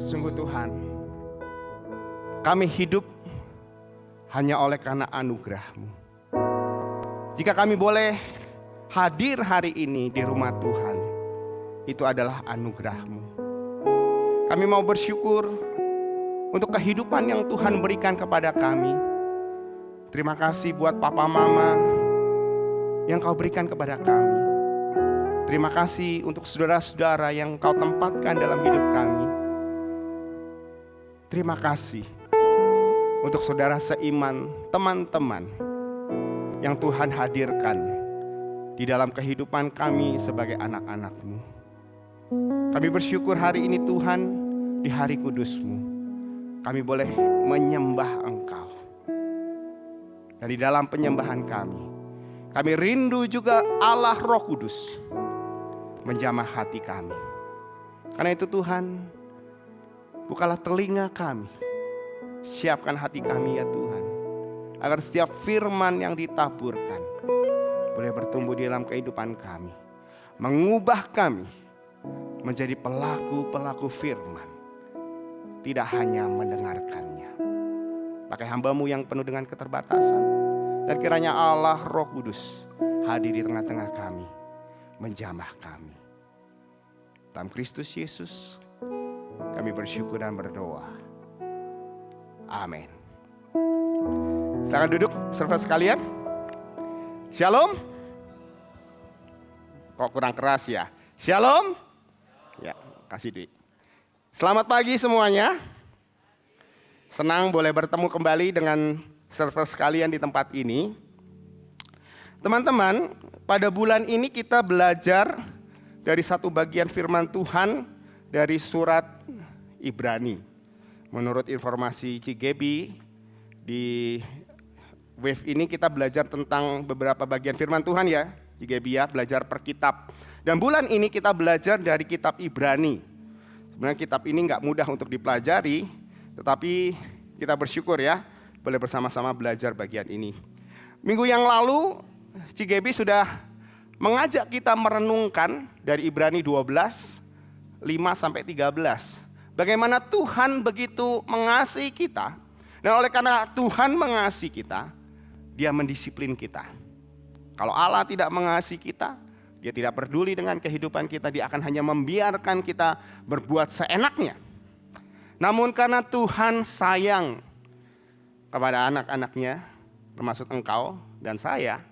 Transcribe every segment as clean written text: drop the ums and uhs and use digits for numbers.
Sungguh Tuhan, kami hidup hanya oleh karena anugerah-Mu. Jika kami boleh hadir hari ini di rumah Tuhan, itu adalah anugerah-Mu. Kami mau bersyukur untuk kehidupan yang Tuhan berikan kepada kami. Terima kasih buat papa mama yang Kau berikan kepada kami. Terima kasih untuk saudara-saudara yang Kau tempatkan dalam hidup kami. Terima kasih untuk saudara seiman, teman-teman yang Tuhan hadirkan di dalam kehidupan kami sebagai anak-anak-Mu. Kami bersyukur hari ini Tuhan, di hari kudus-Mu, kami boleh menyembah Engkau. Dan di dalam penyembahan kami rindu juga Allah Roh Kudus menjamah hati kami. Karena itu Tuhan, bukalah telinga kami, siapkan hati kami ya Tuhan, agar setiap firman yang ditaburkan boleh bertumbuh di dalam kehidupan kami, mengubah kami menjadi pelaku-pelaku firman, tidak hanya mendengarkannya. Pakai hamba-Mu yang penuh dengan keterbatasan, dan kiranya Allah Roh Kudus hadir di tengah-tengah kami, menjamah kami. Dalam Kristus Yesus kami bersyukur dan berdoa. Amin. Silakan duduk, saudara sekalian. Shalom. Kok kurang keras ya? Shalom. Ya, kasih Dwi. Selamat pagi semuanya. Senang boleh bertemu kembali dengan saudara sekalian di tempat ini. Teman-teman, pada bulan ini kita belajar dari satu bagian firman Tuhan dari surat Ibrani. Menurut informasi Cigebi, di Wave ini kita belajar tentang beberapa bagian firman Tuhan ya, Cigebi ya, belajar per kitab. Dan bulan ini kita belajar dari kitab Ibrani. Sebenarnya kitab ini nggak mudah untuk dipelajari, tetapi kita bersyukur ya, boleh bersama-sama belajar bagian ini. Minggu yang lalu, Cigebi sudah mengajak kita merenungkan dari Ibrani 12, 5-13. Bagaimana Tuhan begitu mengasihi kita. Dan oleh karena Tuhan mengasihi kita, Dia mendisiplin kita. Kalau Allah tidak mengasihi kita, Dia tidak peduli dengan kehidupan kita. Dia akan hanya membiarkan kita berbuat seenaknya. Namun karena Tuhan sayang kepada anak-anaknya, termasuk engkau dan saya,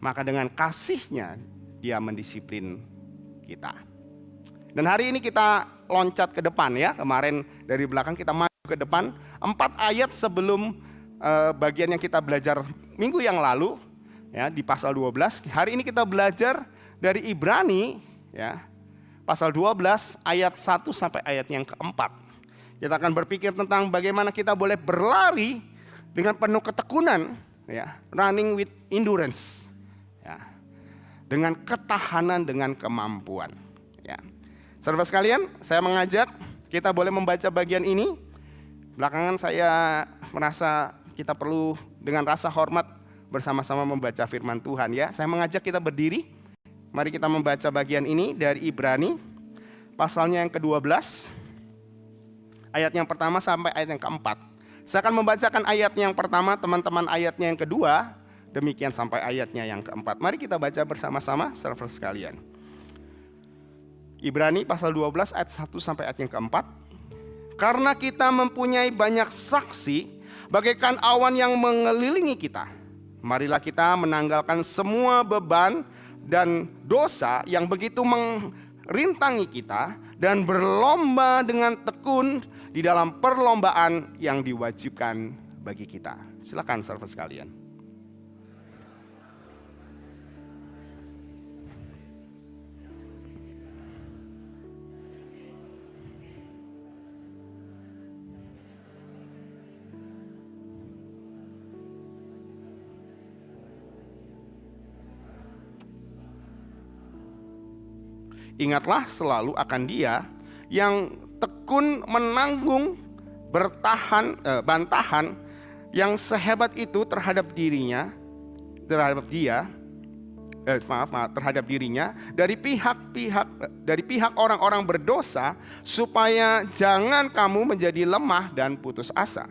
maka dengan kasih-Nya Dia mendisiplin kita. Dan hari ini kita loncat ke depan ya. Kemarin dari belakang kita maju ke depan. 4 ayat sebelum bagian yang kita belajar minggu yang lalu ya, di pasal 12. Hari ini kita belajar dari Ibrani ya, pasal 12 ayat 1 sampai ayat yang keempat. Kita akan berpikir tentang bagaimana kita boleh berlari dengan penuh ketekunan ya, running with endurance ya, dengan ketahanan, dengan kemampuan ya. Saudara sekalian, saya mengajak kita boleh membaca bagian ini. Belakangan saya merasa kita perlu dengan rasa hormat bersama-sama membaca firman Tuhan ya. Saya mengajak kita berdiri. Mari kita membaca bagian ini dari Ibrani pasalnya yang ke-12. Ayat yang pertama sampai ayat yang keempat. Saya akan membacakan ayat yang pertama, teman-teman ayatnya yang kedua. Demikian sampai ayatnya yang keempat. Mari kita baca bersama-sama saudara sekalian. Ibrani pasal 12 ayat 1 sampai ayat yang keempat. Karena kita mempunyai banyak saksi bagaikan awan yang mengelilingi kita, marilah kita menanggalkan semua beban dan dosa yang begitu merintangi kita dan berlomba dengan tekun di dalam perlombaan yang diwajibkan bagi kita. Silakan saudara sekalian. Ingatlah selalu akan Dia yang tekun menanggung bantahan yang sehebat itu terhadap dirinya, terhadap Dia, terhadap dirinya dari pihak orang-orang berdosa, supaya jangan kamu menjadi lemah dan putus asa.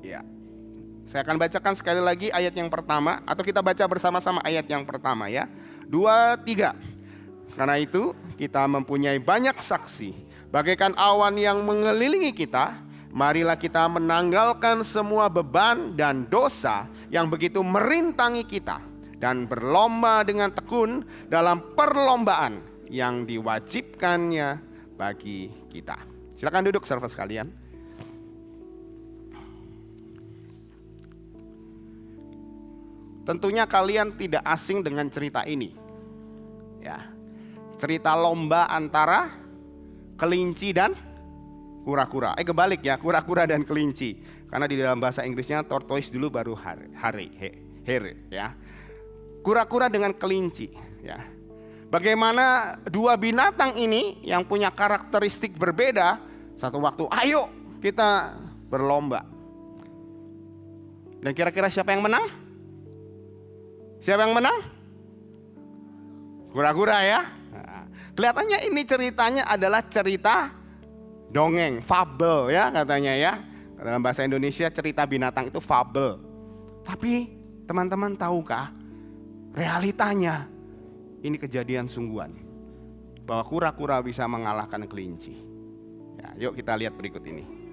Ya. Saya akan bacakan sekali lagi ayat yang pertama, atau kita baca bersama-sama ayat yang pertama ya. 2, 3. Karena itu kita mempunyai banyak saksi, bagaikan awan yang mengelilingi kita. Marilah kita menanggalkan semua beban dan dosa yang begitu merintangi kita, dan berlomba dengan tekun dalam perlombaan yang diwajibkannya bagi kita. Silakan duduk saudara sekalian. Tentunya kalian tidak asing dengan cerita ini. Ya. Cerita lomba antara kelinci dan kura-kura. Kebalik ya, kura-kura dan kelinci. Karena di dalam bahasa Inggrisnya tortoise dulu baru hare ya. Kura-kura dengan kelinci ya. Bagaimana dua binatang ini yang punya karakteristik berbeda, satu waktu ayo kita berlomba. Dan kira-kira siapa yang menang? Siapa yang menang? Kura-kura ya. Nah, kelihatannya ini ceritanya adalah cerita dongeng, fabel ya katanya ya. Dalam bahasa Indonesia cerita binatang itu fabel. Tapi teman-teman tahukah realitanya ini kejadian sungguhan, bahwa kura-kura bisa mengalahkan kelinci. Ya, yuk kita lihat berikut ini.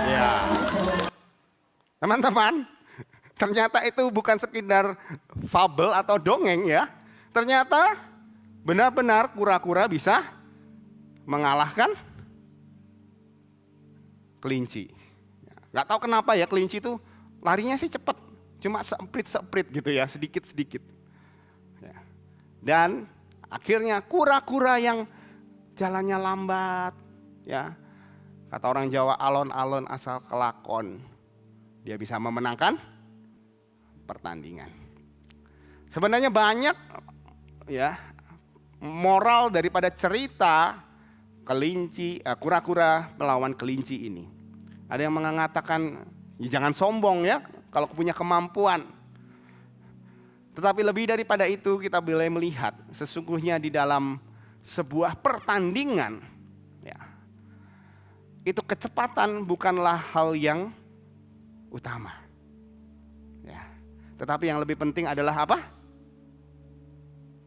Ya. Teman-teman, ternyata itu bukan sekedar fabel atau dongeng ya. Ternyata benar-benar kura-kura bisa mengalahkan kelinci. Gak tahu kenapa ya, kelinci itu larinya sih cepat, cuma seprit gitu ya, sedikit-sedikit. Ya. Dan akhirnya kura-kura yang jalannya lambat, ya, kata orang Jawa alon-alon asal kelakon, dia bisa memenangkan pertandingan. Sebenarnya banyak ya moral daripada cerita kelinci, kura-kura melawan kelinci ini. Ada yang mengatakan ya jangan sombong ya kalau punya kemampuan. Tetapi lebih daripada itu kita boleh melihat sesungguhnya di dalam sebuah pertandingan ya, itu kecepatan bukanlah hal yang utama. Ya. Tetapi yang lebih penting adalah apa?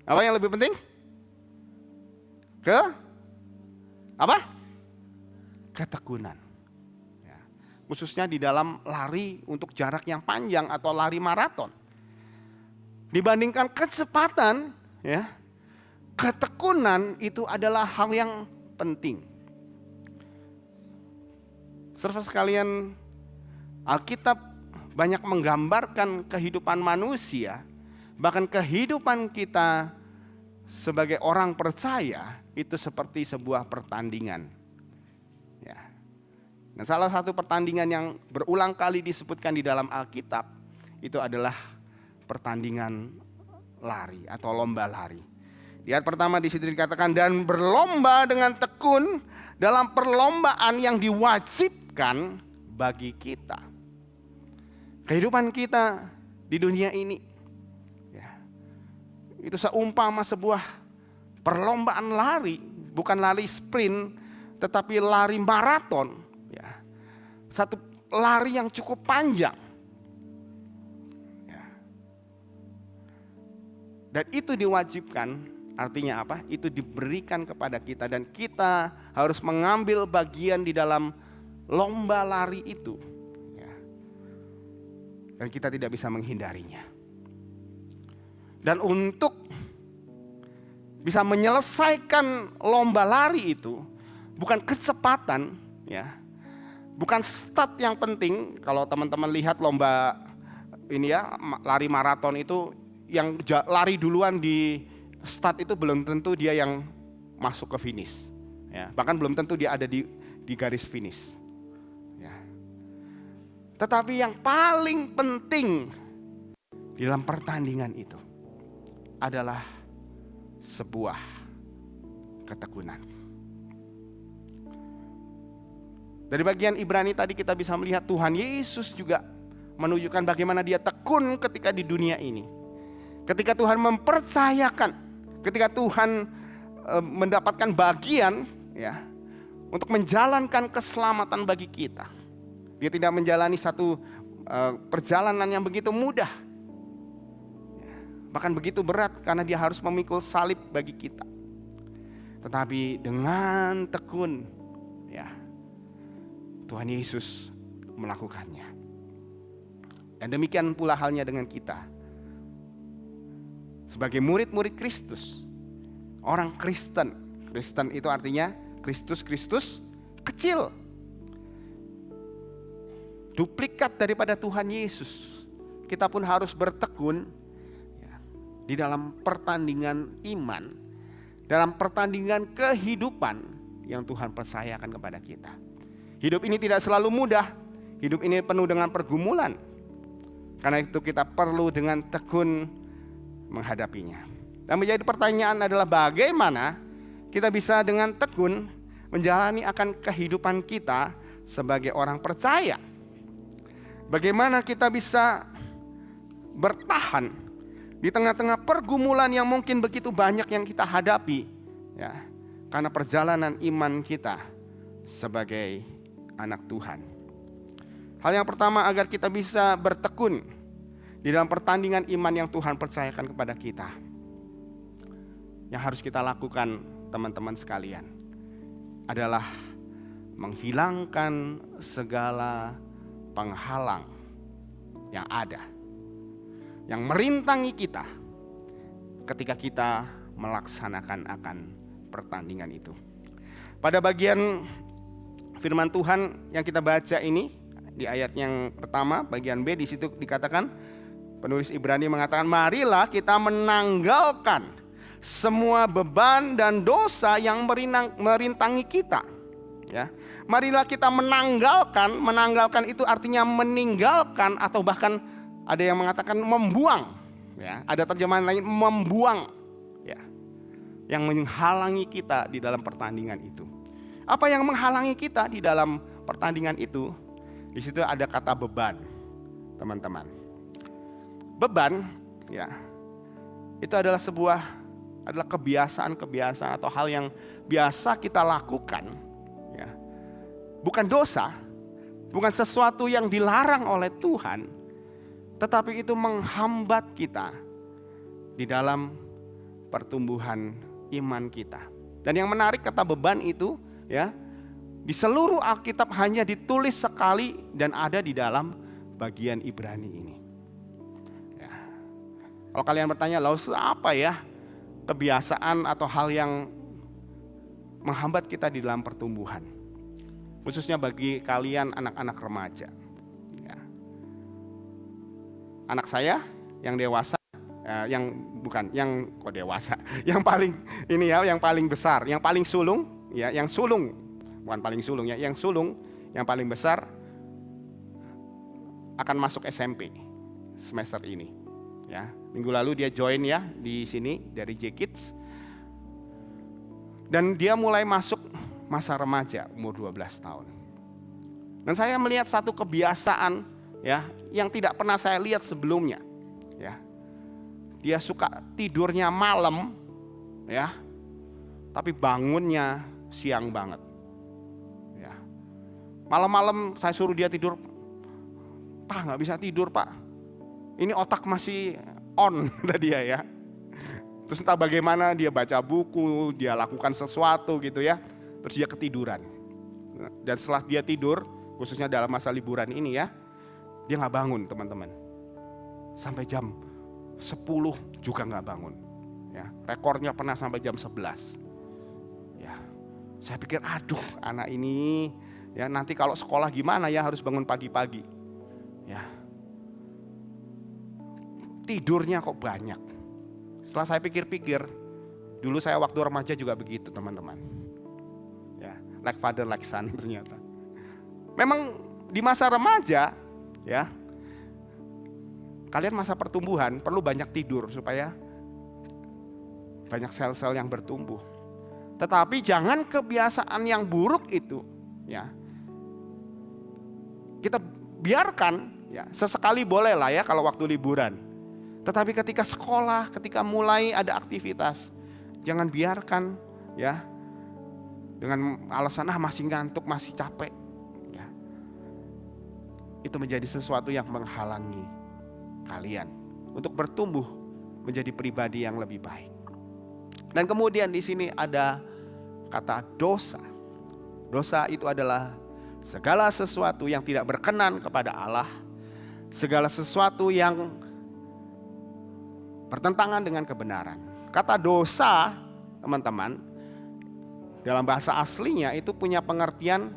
Apa yang lebih penting? Ketekunan. Ya. Khususnya di dalam lari untuk jarak yang panjang atau lari maraton. Dibandingkan kecepatan, ya, ketekunan itu adalah hal yang penting. Saudara sekalian, Alkitab banyak menggambarkan kehidupan manusia, bahkan kehidupan kita sebagai orang percaya itu seperti sebuah pertandingan. Ya. Dan salah satu pertandingan yang berulang kali disebutkan di dalam Alkitab itu adalah pertandingan lari atau lomba lari. Di ayat pertama di situ dikatakan dan berlomba dengan tekun dalam perlombaan yang diwajibkan bagi kita. Kehidupan kita di dunia ini ya, itu seumpama sebuah perlombaan lari, bukan lari sprint tetapi lari maraton ya. Satu lari yang cukup panjang. Ya. Dan itu diwajibkan, artinya apa? Itu diberikan kepada kita dan kita harus mengambil bagian di dalam lomba lari itu. Ya. Dan kita tidak bisa menghindarinya. Dan untuk bisa menyelesaikan lomba lari itu bukan kecepatan, ya, bukan start yang penting. Kalau teman-teman lihat lomba ini ya, lari maraton itu, yang lari duluan di start itu belum tentu dia yang masuk ke finish, ya. Bahkan belum tentu dia ada di garis finish, ya. Tetapi yang paling penting di dalam pertandingan itu adalah sebuah ketekunan. Dari bagian Ibrani tadi kita bisa melihat Tuhan Yesus juga menunjukkan bagaimana dia tekun ketika di dunia ini. Ketika Tuhan mempercayakan, ketika Tuhan mendapatkan bagian, ya, untuk menjalankan keselamatan bagi kita. Dia tidak menjalani satu perjalanan yang begitu mudah. Bahkan begitu berat karena dia harus memikul salib bagi kita. Tetapi dengan tekun, ya, Tuhan Yesus melakukannya. Dan demikian pula halnya dengan kita. Sebagai murid-murid Kristus, orang Kristen. Kristen itu artinya Kristus kecil. Duplikat daripada Tuhan Yesus. Kita pun harus bertekun, ya, di dalam pertandingan iman, dalam pertandingan kehidupan yang Tuhan percayakan kepada kita. Hidup ini tidak selalu mudah. Hidup ini penuh dengan pergumulan. Karena itu kita perlu dengan tekun menghadapinya. Dan menjadi pertanyaan adalah bagaimana kita bisa dengan tekun menjalani akan kehidupan kita sebagai orang percaya. Bagaimana kita bisa bertahan di tengah-tengah pergumulan yang mungkin begitu banyak yang kita hadapi, ya, karena perjalanan iman kita sebagai anak Tuhan. Hal yang pertama agar kita bisa bertekun di dalam pertandingan iman yang Tuhan percayakan kepada kita, yang harus kita lakukan teman-teman sekalian adalah menghilangkan segala penghalang yang ada, yang merintangi kita ketika kita melaksanakan akan pertandingan itu. Pada bagian firman Tuhan yang kita baca ini, di ayat yang pertama bagian B, di situ dikatakan, penulis Ibrani mengatakan, marilah kita menanggalkan semua beban dan dosa yang merintangi kita. Ya, marilah kita menanggalkan itu artinya meninggalkan, atau bahkan ada yang mengatakan membuang. Ya, ada terjemahan lain membuang. Ya, yang menghalangi kita di dalam pertandingan itu. Apa yang menghalangi kita di dalam pertandingan itu? Di situ ada kata beban, teman-teman. Beban, ya, itu adalah kebiasaan-kebiasaan atau hal yang biasa kita lakukan, ya. Bukan dosa, bukan sesuatu yang dilarang oleh Tuhan, tetapi itu menghambat kita di dalam pertumbuhan iman kita. Dan yang menarik, kata beban itu, ya, di seluruh Alkitab hanya ditulis sekali dan ada di dalam bagian Ibrani ini. Ya. Kalau kalian bertanya, lalu apa ya kebiasaan atau hal yang menghambat kita di dalam pertumbuhan? Khususnya bagi kalian anak-anak remaja. Ya. Anak saya yang dewasa, yang paling ini ya, yang paling besar, yang paling sulung, ya, yang sulung yang paling besar akan masuk SMP semester ini. Ya, minggu lalu dia join ya di sini dari J-Kids. Dan dia mulai masuk masa remaja umur 12 tahun. Dan saya melihat satu kebiasaan, ya, yang tidak pernah saya lihat sebelumnya. Ya. Dia suka tidurnya malam, ya. Tapi bangunnya siang banget. Ya. Malam-malam saya suruh dia tidur, "Pak, nggak bisa tidur, Pak. Ini otak masih on," kata dia ya. Terus entah bagaimana dia baca buku, dia lakukan sesuatu gitu ya. Terus dia ketiduran. Dan setelah dia tidur, khususnya dalam masa liburan ini ya, dia nggak bangun teman-teman. Sampai jam 10 juga nggak bangun. Ya, rekornya pernah sampai jam 11. Ya, saya pikir aduh anak ini ya nanti kalau sekolah gimana ya, harus bangun pagi-pagi. Ya, tidurnya kok banyak. Setelah saya pikir-pikir, dulu saya waktu remaja juga begitu teman-teman. Ya, like father like son ternyata. Memang di masa remaja ya, kalian masa pertumbuhan perlu banyak tidur supaya banyak sel-sel yang bertumbuh. Tetapi jangan kebiasaan yang buruk itu ya kita biarkan ya, sesekali boleh lah ya kalau waktu liburan. Tetapi ketika sekolah, ketika mulai ada aktivitas, jangan biarkan ya dengan alasan masih ngantuk, masih capek ya. Itu menjadi sesuatu yang menghalangi kalian untuk bertumbuh menjadi pribadi yang lebih baik. Dan kemudian di sini ada kata dosa. Dosa itu adalah segala sesuatu yang tidak berkenan kepada Allah, segala sesuatu yang bertentangan dengan kebenaran. Kata dosa, teman-teman, dalam bahasa aslinya itu punya pengertian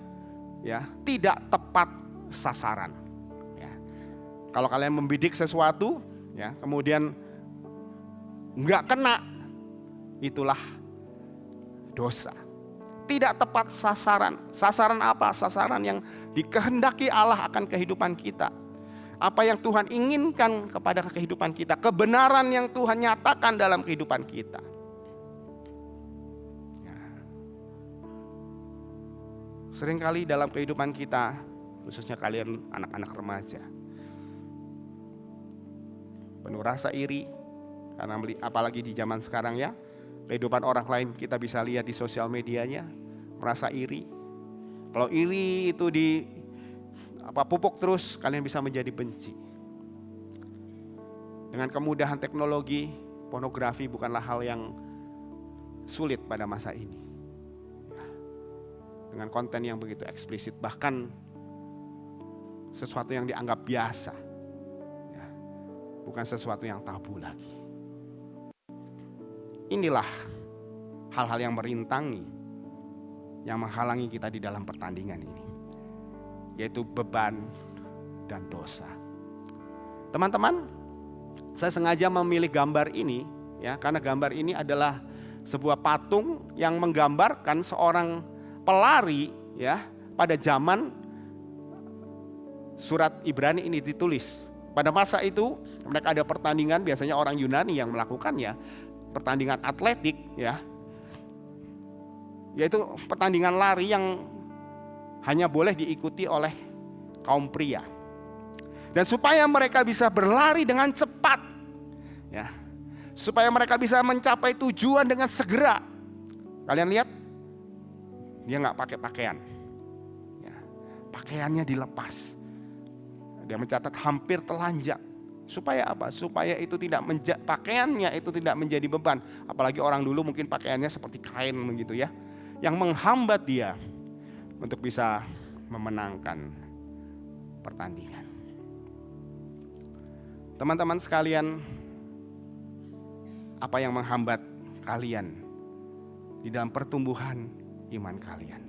ya, tidak tepat sasaran. Ya. Kalau kalian membidik sesuatu, ya, kemudian nggak kena, itulah dosa. Tidak tepat sasaran. Sasaran apa? Sasaran yang dikehendaki Allah akan kehidupan kita. Apa yang Tuhan inginkan kepada kehidupan kita. Kebenaran yang Tuhan nyatakan dalam kehidupan kita. Ya. Seringkali dalam kehidupan kita, khususnya kalian anak-anak remaja, penuh rasa iri. Karena apalagi di zaman sekarang ya, kehidupan orang lain kita bisa lihat di sosial medianya, merasa iri. Kalau iri itu pupuk terus, kalian bisa menjadi benci. Dengan kemudahan teknologi, pornografi bukanlah hal yang sulit pada masa ini. Dengan konten yang begitu eksplisit, bahkan sesuatu yang dianggap biasa, bukan sesuatu yang tabu lagi. Inilah hal-hal yang merintangi, yang menghalangi kita di dalam pertandingan ini, yaitu beban dan dosa. Teman-teman, saya sengaja memilih gambar ini ya, karena gambar ini adalah sebuah patung yang menggambarkan seorang pelari ya pada zaman surat Ibrani ini ditulis. Pada masa itu mereka ada pertandingan, biasanya orang Yunani yang melakukannya, pertandingan atletik ya, yaitu pertandingan lari yang hanya boleh diikuti oleh kaum pria. Dan supaya mereka bisa berlari dengan cepat ya, supaya mereka bisa mencapai tujuan dengan segera. Kalian lihat, dia nggak pakai pakaian ya, pakaiannya dilepas. Dia mencatat hampir telanjang. Supaya apa? Supaya itu pakaiannya itu tidak menjadi beban. Apalagi orang dulu mungkin pakaiannya seperti kain begitu ya, yang menghambat dia untuk bisa memenangkan pertandingan. Teman-teman sekalian, apa yang menghambat kalian di dalam pertumbuhan iman kalian?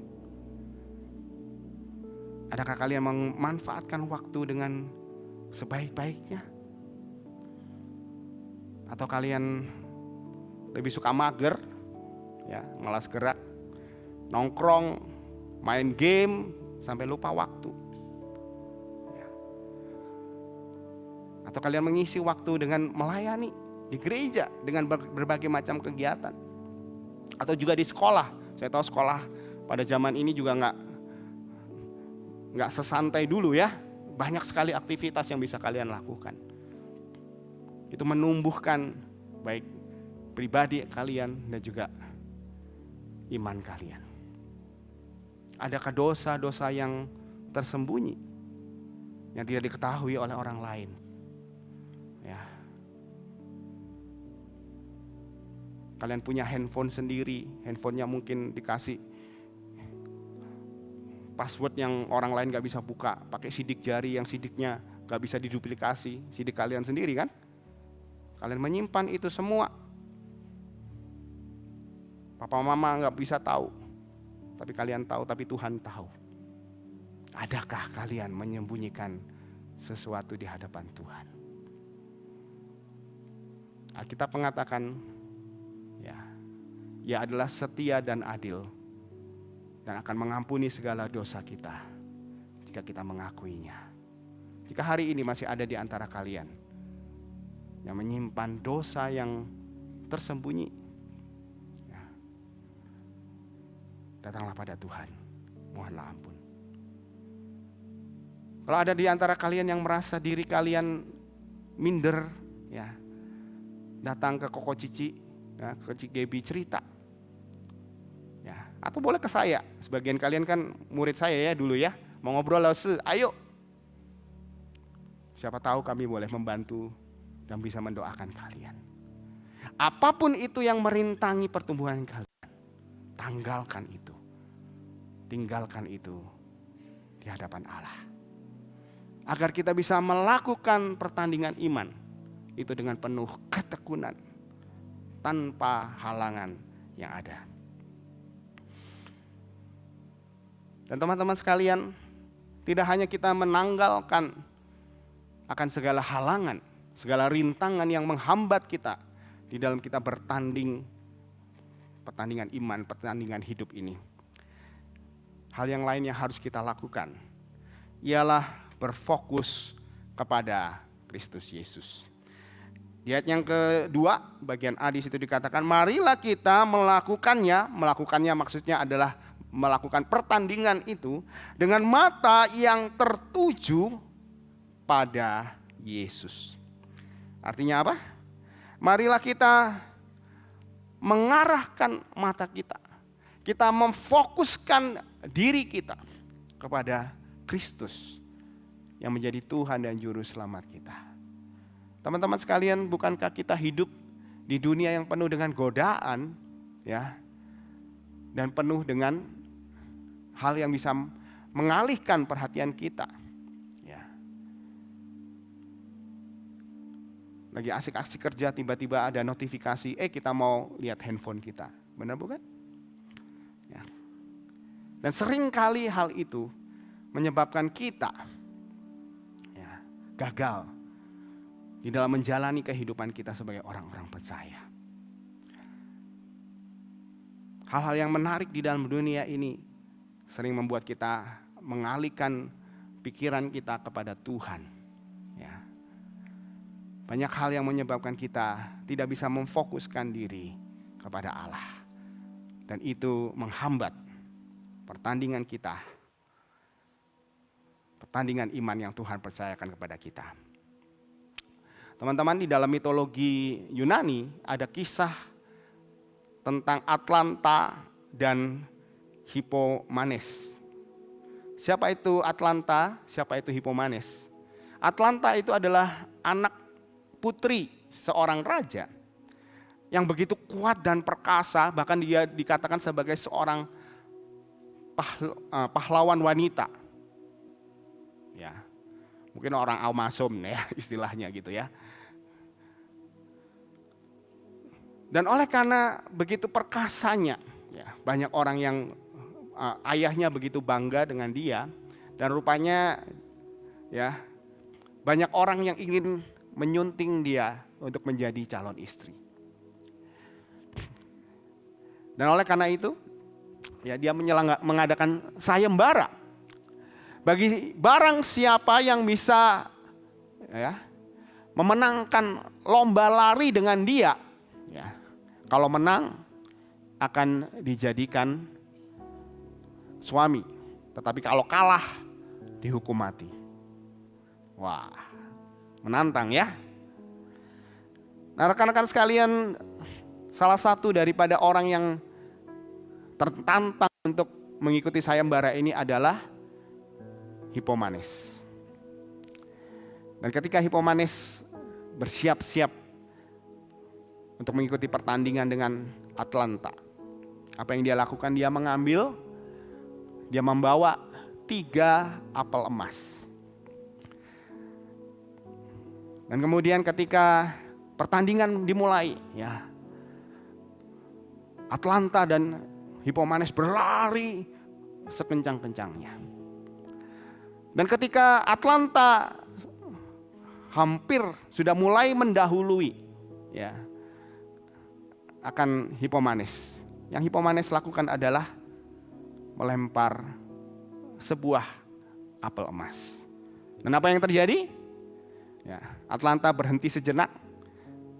Adakah kalian memanfaatkan waktu dengan sebaik-baiknya? Atau kalian lebih suka mager, ya, malas gerak, nongkrong, main game sampai lupa waktu? Ya. Atau kalian mengisi waktu dengan melayani di gereja dengan berbagai macam kegiatan? Atau juga di sekolah? Saya tahu sekolah pada zaman ini juga nggak sesantai dulu ya. Banyak sekali aktivitas yang bisa kalian lakukan. Itu menumbuhkan baik pribadi kalian dan juga iman kalian. Adakah dosa-dosa yang tersembunyi yang tidak diketahui oleh orang lain? Ya. Kalian punya handphone sendiri, handphonenya mungkin dikasih password yang orang lain gak bisa buka, pakai sidik jari yang sidiknya gak bisa diduplikasi, sidik kalian sendiri kan? Kalian menyimpan itu semua Papa mama nggak bisa tahu, tapi kalian tahu, tapi Tuhan tahu. Adakah kalian menyembunyikan sesuatu di hadapan Tuhan? Alkitab mengatakan, Ia adalah setia dan adil dan akan mengampuni segala dosa kita jika kita mengakuinya. Jika hari ini masih ada di antara kalian yang menyimpan dosa yang tersembunyi, datanglah pada Tuhan, mohonlah ampun. Kalau ada di antara kalian yang merasa diri kalian minder, datang ke Koko Cici, ke Cik Gebi cerita. Atau boleh ke saya, sebagian kalian kan murid saya ya dulu ya, mau ngobrol ayo. Siapa tahu kami boleh membantu dan bisa mendoakan kalian. Apapun itu yang merintangi pertumbuhan kalian, tanggalkan itu. Tinggalkan itu di hadapan Allah. Agar kita bisa melakukan pertandingan iman itu dengan penuh ketekunan, tanpa halangan yang ada. Dan teman-teman sekalian, tidak hanya kita menanggalkan akan segala halangan, segala rintangan yang menghambat kita di dalam kita bertanding pertandingan iman, pertandingan hidup ini. Hal yang lain yang harus kita lakukan ialah berfokus kepada Kristus Yesus. Di ayat yang kedua, bagian A di situ dikatakan, marilah kita melakukannya. Melakukannya maksudnya adalah melakukan pertandingan itu dengan mata yang tertuju pada Yesus. Artinya apa? Marilah kita mengarahkan mata kita. Kita memfokuskan diri kita kepada Kristus yang menjadi Tuhan dan Juru Selamat kita. Teman-teman sekalian, bukankah kita hidup di dunia yang penuh dengan godaan, dan penuh dengan hal yang bisa mengalihkan perhatian kita. Lagi asik-asik kerja, tiba-tiba ada notifikasi, kita mau lihat handphone kita. Benar bukan? Dan seringkali hal itu menyebabkan kita gagal di dalam menjalani kehidupan kita sebagai orang-orang percaya. Hal-hal yang menarik di dalam dunia ini sering membuat kita mengalihkan pikiran kita kepada Tuhan. Banyak hal yang menyebabkan kita tidak bisa memfokuskan diri kepada Allah. Dan itu menghambat pertandingan kita, pertandingan iman yang Tuhan percayakan kepada kita. Teman-teman, di dalam mitologi Yunani ada kisah tentang Atlanta dan Hippomanes. Siapa itu Atlanta? Siapa itu Hippomanes? Atlanta itu adalah anak putri seorang raja yang begitu kuat dan perkasa, bahkan dia dikatakan sebagai seorang pahlawan wanita. Mungkin orang Amazon istilahnya gitu ya. Dan oleh karena begitu perkasanya, banyak orang yang ayahnya begitu bangga dengan dia, dan rupanya banyak orang yang ingin menyunting dia untuk menjadi calon istri. Dan oleh karena itu, dia mengadakan sayembara bagi barang siapa yang bisa memenangkan lomba lari dengan dia. Kalau menang akan dijadikan suami, tetapi kalau kalah dihukum mati. Wah, menantang ya. Nah, rekan-rekan sekalian, salah satu daripada orang yang tertantang untuk mengikuti sayembara ini adalah Hippomanes. Dan ketika Hippomanes bersiap-siap untuk mengikuti pertandingan dengan Atlanta, apa yang dia lakukan? Dia membawa 3 apel emas. Dan kemudian ketika pertandingan dimulai, Atlanta dan Hippomanes berlari sekencang-kencangnya. Dan ketika Atlanta hampir sudah mulai mendahului ya akan Hippomanes, yang Hippomanes lakukan adalah melempar sebuah apel emas. Dan apa yang terjadi? Ya, Atlanta berhenti sejenak,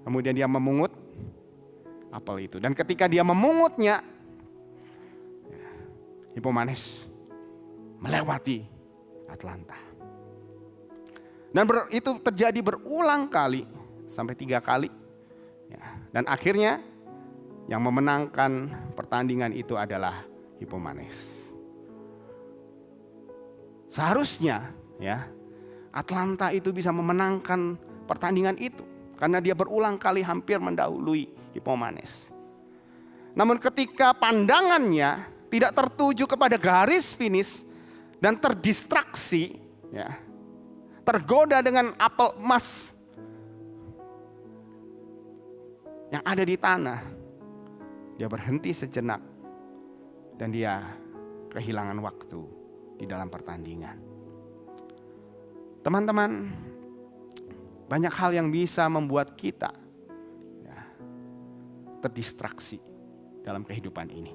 kemudian dia memungut apel itu. Dan ketika dia memungutnya, ya, Hippomanes melewati Atlanta. Dan itu terjadi berulang kali, sampai 3 kali. Ya, dan akhirnya yang memenangkan pertandingan itu adalah Hippomanes. Seharusnya ya Atlanta itu bisa memenangkan pertandingan itu karena dia berulang kali hampir mendahului Hippomanes. Namun ketika pandangannya tidak tertuju kepada garis finish dan terdistraksi ya, tergoda dengan apel emas yang ada di tanah, dia berhenti sejenak dan dia kehilangan waktu di dalam pertandingan. Teman-teman, banyak hal yang bisa membuat kita ya, terdistraksi dalam kehidupan ini.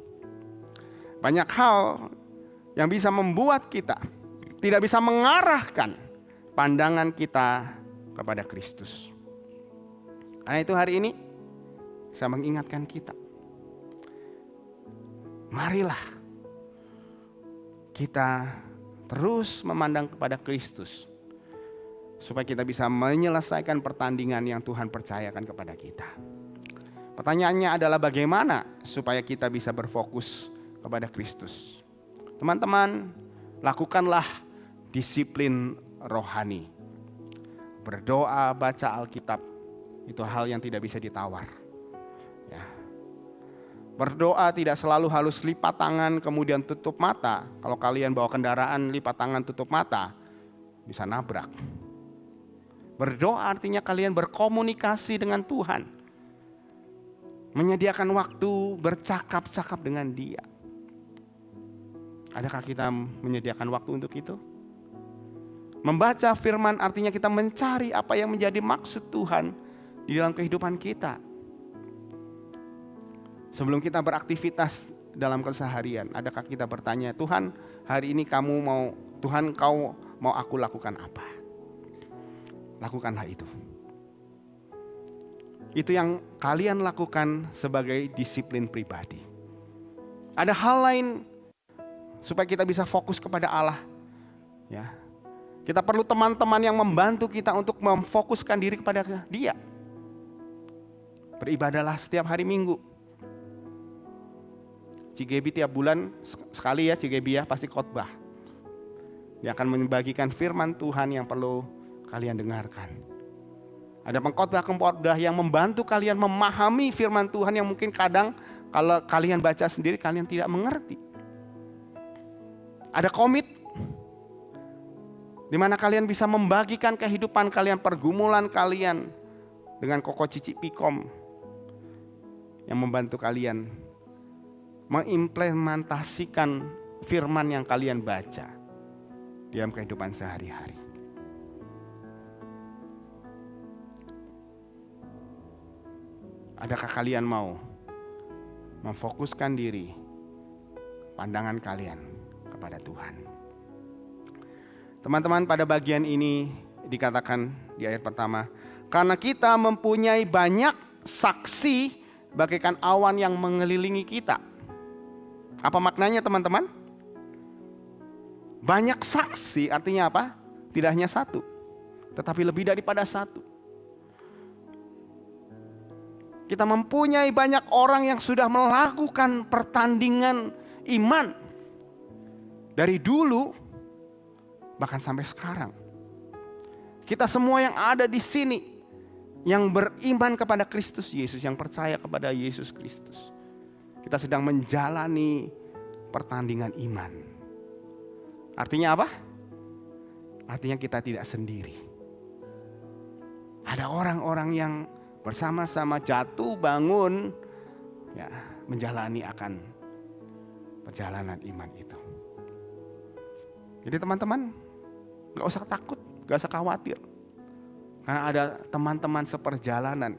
Banyak hal yang bisa membuat kita tidak bisa mengarahkan pandangan kita kepada Kristus. Karena itu hari ini saya mengingatkan kita, marilah kita terus memandang kepada Kristus supaya kita bisa menyelesaikan pertandingan yang Tuhan percayakan kepada kita. Pertanyaannya adalah bagaimana supaya kita bisa berfokus kepada Kristus. Teman-teman, lakukanlah disiplin rohani. Berdoa, baca Alkitab, itu hal yang tidak bisa ditawar. Ya. Berdoa tidak selalu harus lipat tangan kemudian tutup mata. Kalau kalian bawa kendaraan lipat tangan tutup mata, bisa nabrak. Berdoa artinya kalian berkomunikasi dengan Tuhan. Menyediakan waktu bercakap-cakap dengan Dia. Adakah kita menyediakan waktu untuk itu? Membaca firman artinya kita mencari apa yang menjadi maksud Tuhan di dalam kehidupan kita. Sebelum kita beraktivitas dalam keseharian, adakah kita bertanya, Tuhan hari ini Tuhan kau mau aku lakukan apa? Lakukanlah itu. Itu yang kalian lakukan sebagai disiplin pribadi. Ada hal lain supaya kita bisa fokus kepada Allah. Ya. Kita perlu teman-teman yang membantu kita untuk memfokuskan diri kepada Dia. Beribadahlah setiap hari Minggu. Cigebi tiap bulan sekali ya, Cigebi ya pasti khotbah. Dia akan membagikan firman Tuhan yang perlu kalian dengarkan. Ada pengkhotbah yang membantu kalian memahami firman Tuhan yang mungkin kadang kalau kalian baca sendiri kalian tidak mengerti. Ada komit di mana kalian bisa membagikan kehidupan kalian, pergumulan kalian dengan Koko Cici Pikom yang membantu kalian mengimplementasikan firman yang kalian baca dalam kehidupan sehari-hari. Adakah kalian mau memfokuskan diri, pandangan kalian kepada Tuhan? Teman-teman, pada bagian ini dikatakan di ayat pertama, karena kita mempunyai banyak saksi bagaikan awan yang mengelilingi kita. Apa maknanya teman-teman? Banyak saksi artinya apa? Tidak hanya satu, tetapi lebih daripada satu. Kita mempunyai banyak orang yang sudah melakukan pertandingan iman dari dulu bahkan sampai sekarang. Kita semua yang ada di sini yang beriman kepada Kristus Yesus, yang percaya kepada Yesus Kristus, kita sedang menjalani pertandingan iman. Artinya apa? Artinya kita tidak sendiri. Ada orang-orang yang bersama-sama jatuh bangun, ya, menjalani akan perjalanan iman itu. Jadi teman-teman, gak usah takut, gak usah khawatir. Karena ada teman-teman seperjalanan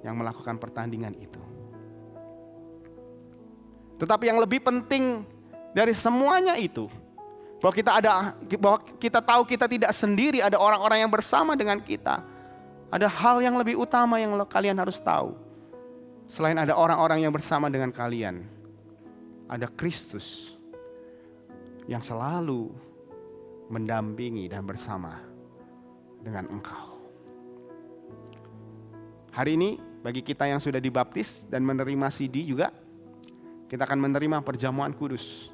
yang melakukan pertandingan itu. Tetapi yang lebih penting dari semuanya itu, bahwa kita tahu kita tidak sendiri, ada orang-orang yang bersama dengan kita. Ada hal yang lebih utama yang kalian harus tahu. Selain ada orang-orang yang bersama dengan kalian, ada Kristus yang selalu mendampingi dan bersama dengan engkau. Hari ini bagi kita yang sudah dibaptis dan menerima CD juga, kita akan menerima perjamuan kudus.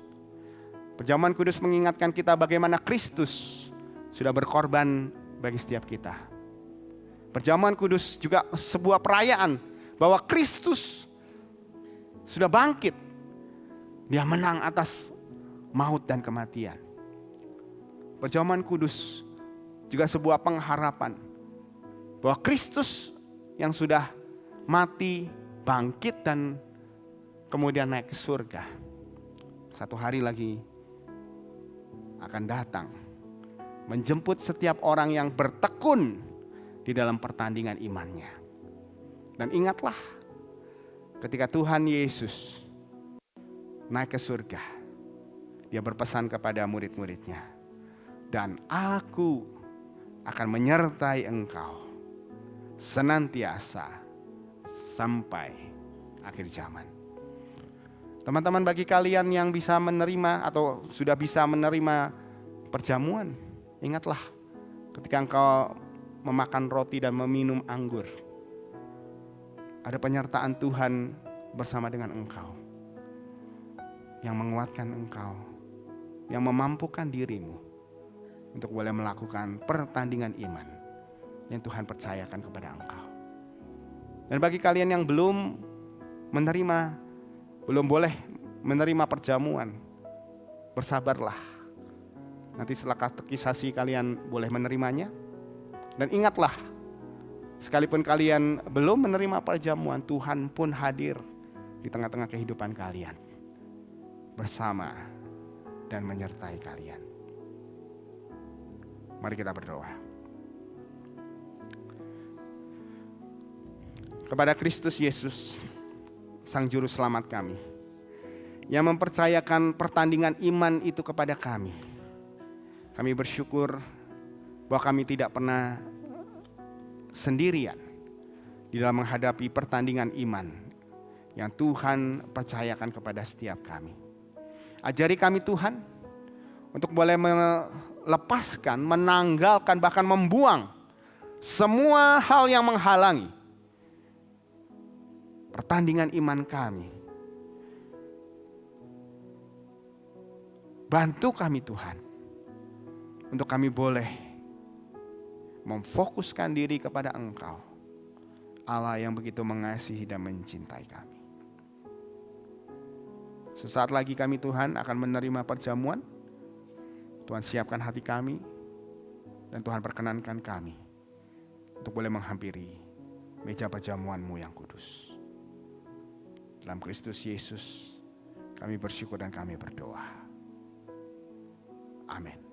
Perjamuan kudus mengingatkan kita bagaimana Kristus sudah berkorban bagi setiap kita. Perjamuan kudus juga sebuah perayaan bahwa Kristus sudah bangkit. Dia menang atas maut dan kematian. Perjamuan kudus juga sebuah pengharapan bahwa Kristus yang sudah mati, bangkit dan kemudian naik ke surga, satu hari lagi akan datang menjemput setiap orang yang bertekun di dalam pertandingan imannya. Dan ingatlah, ketika Tuhan Yesus naik ke surga, dia berpesan kepada murid-muridnya, dan aku akan menyertai engkau senantiasa sampai akhir zaman. Teman-teman, bagi kalian yang bisa menerima atau sudah bisa menerima perjamuan, ingatlah ketika engkau memakan roti dan meminum anggur, ada penyertaan Tuhan bersama dengan engkau, yang menguatkan engkau, yang memampukan dirimu untuk boleh melakukan pertandingan iman yang Tuhan percayakan kepada engkau. Dan bagi kalian yang belum boleh menerima perjamuan, bersabarlah. Nanti setelah katekisasi kalian boleh menerimanya. Dan ingatlah, sekalipun kalian belum menerima perjamuan, Tuhan pun hadir di tengah-tengah kehidupan kalian, bersama dan menyertai kalian. Mari kita berdoa. Kepada Kristus Yesus, Sang Juru Selamat kami, yang mempercayakan pertandingan iman itu kepada kami. Kami bersyukur bahwa kami tidak pernah sendirian di dalam menghadapi pertandingan iman yang Tuhan percayakan kepada setiap kami. Ajari kami Tuhan untuk boleh melepaskan, menanggalkan, bahkan membuang semua hal yang menghalangi pertandingan iman kami. Bantu kami Tuhan, untuk kami boleh memfokuskan diri kepada Engkau, Allah yang begitu mengasihi dan mencintai kami. Sesaat lagi kami Tuhan akan menerima perjamuan. Tuhan siapkan hati kami, dan Tuhan perkenankan kami untuk boleh menghampiri meja perjamuan-Mu yang kudus. Dalam Kristus Yesus kami bersyukur dan kami berdoa. Amin.